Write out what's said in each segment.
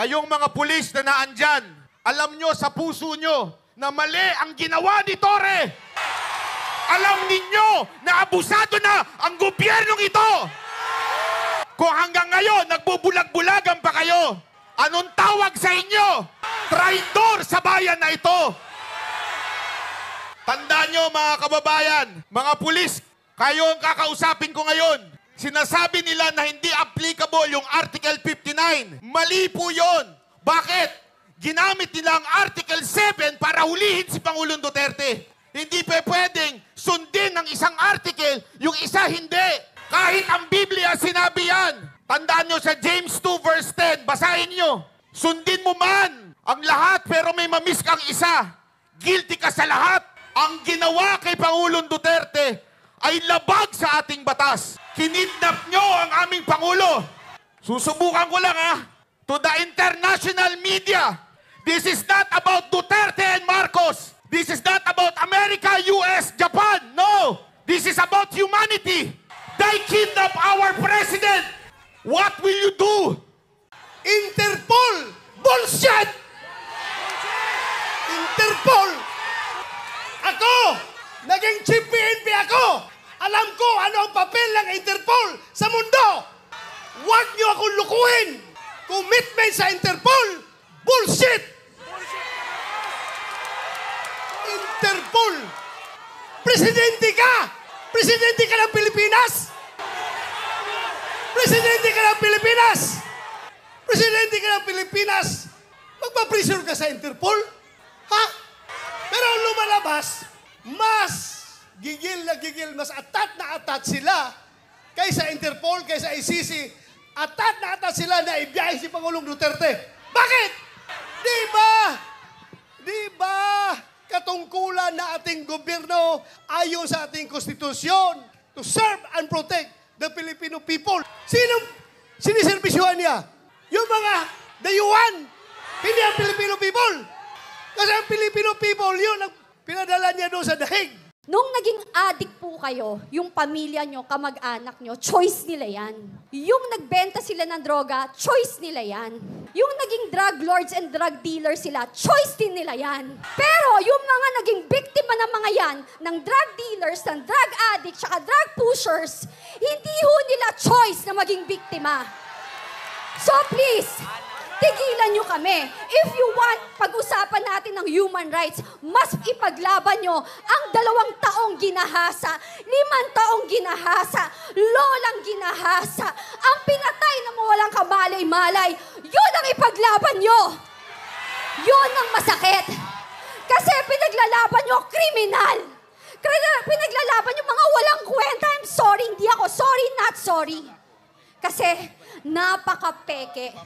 Kayong mga pulis na naandyan, alam nyo sa puso nyo na mali ang ginawa ni Torre. Alam ninyo na abusado na ang gobyernong ito. Kung hanggang ngayon nagbubulag-bulagan pa kayo, anong tawag sa inyo? Traidor sa bayan na ito. Tandaan nyo mga kababayan, mga pulis, kayo ang kakausapin ko ngayon. Sinasabi nila na hindi applicable yung Article 59. Mali po yun. Bakit? Ginamit nila ang Article 7 para hulihin si Pangulong Duterte. Hindi pa pwedeng sundin ng isang article, yung isa hindi. Kahit ang Biblia sinabi yan. Tandaan nyo sa James 2 verse 10, basahin nyo. Sundin mo man ang lahat pero may mamiss kang isa. Guilty ka sa lahat. Ang ginawa kay Pangulong Duterte ay labag sa ating batas. Kinidnap nyo ang aming Pangulo. Susubukan ko lang to the international media. This is not about Duterte and Marcos. This is not about America, US, Japan. No! This is about humanity. They kidnap our president. What will you do? Interpol! Bullshit! Interpol! Ako! Naging chief PNP ako! Alam ko ano ang papel ng Interpol sa mundo! Huwag niyo akong lukuhin! Commitment sa Interpol! Bullshit! Interpol! Presidente ka! Presidente ka ng Pilipinas! Presidente ka ng Pilipinas! Presidente ka ng Pilipinas! Magpa-pressure ka sa Interpol? Ha? Pero lumalabas, mas gigil na gigil, mas atat na atat sila kaysa Interpol, kaysa ICC. Atat na atat sila na ibiyahe si Pangulong Duterte. Bakit? Di ba katungkulan na ating gobyerno ayon sa ating konstitusyon to serve and protect the Filipino people? Sinong siniservisyohan niya? Yung mga dayuhan, hindi ang Filipino people. Kasi ang Filipino people, yun ang pinadala niya doon sa dahig. Nung naging addict po kayo, yung pamilya nyo, kamag-anak nyo, choice nila yan. Yung nagbenta sila ng droga, choice nila yan. Yung naging drug lords and drug dealers sila, choice din nila yan. Pero yung mga naging biktima ng mga yan, ng drug dealers, ng drug addicts, saka drug pushers, hindi ho nila choice na maging biktima. So please, tigilan nyo kami. If you want, pag-usapan natin ng human rights, mas ipaglaban nyo ang 2 taong ginahasa, 5 taong ginahasa, lolang ginahasa, ang pinatay na mawalang kamalay-malay, yun ang ipaglaban nyo. Yun ang masakit. Kasi pinaglalaban nyo kriminal. Pinaglalaban nyo mga walang kwenta. I'm sorry, hindi ako sorry, not sorry. Kasi napaka-peke.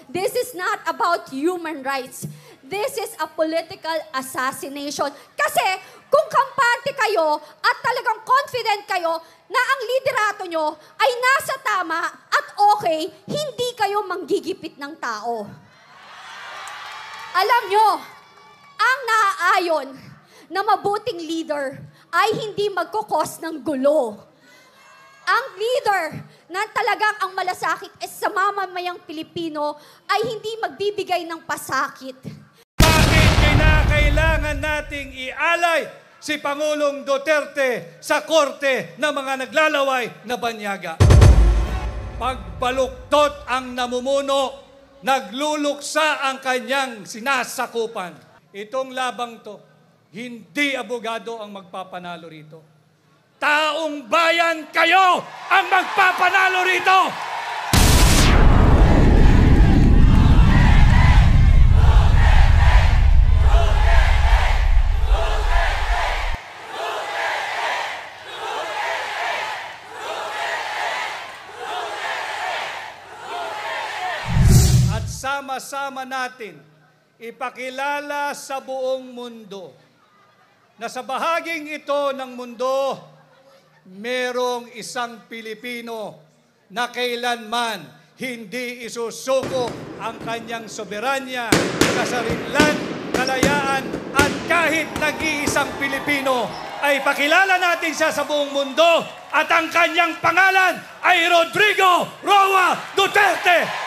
This is not about human rights. This is a political assassination. Kasi kung kampante kayo at talagang confident kayo na ang liderato nyo ay nasa tama at okay, hindi kayo manggigipit ng tao. Alam nyo, ang naaayon na mabuting leader ay hindi magkukos ng gulo. Ang leader na talagang ang malasakit sa mamamayang Pilipino ay hindi magbibigay ng pasakit. Bakit kinakailangan nating ialay si Pangulong Duterte sa korte ng mga naglalaway na banyaga? Pagbaluktot ang namumuno, nagluluksa ang kanyang sinasakupan. Itong labang to, hindi abogado ang magpapanalo rito. Taong bayan kayo ang magpapanalo rito! At sama-sama natin ipakilala sa buong mundo na sa bahaging ito ng mundo, merong isang Pilipino na kailanman hindi isusuko ang kanyang soberanya, kasarinlan, kalayaan, at kahit nag-iisang Pilipino ay pakilala natin siya sa buong mundo at ang kanyang pangalan ay Rodrigo Roa Duterte!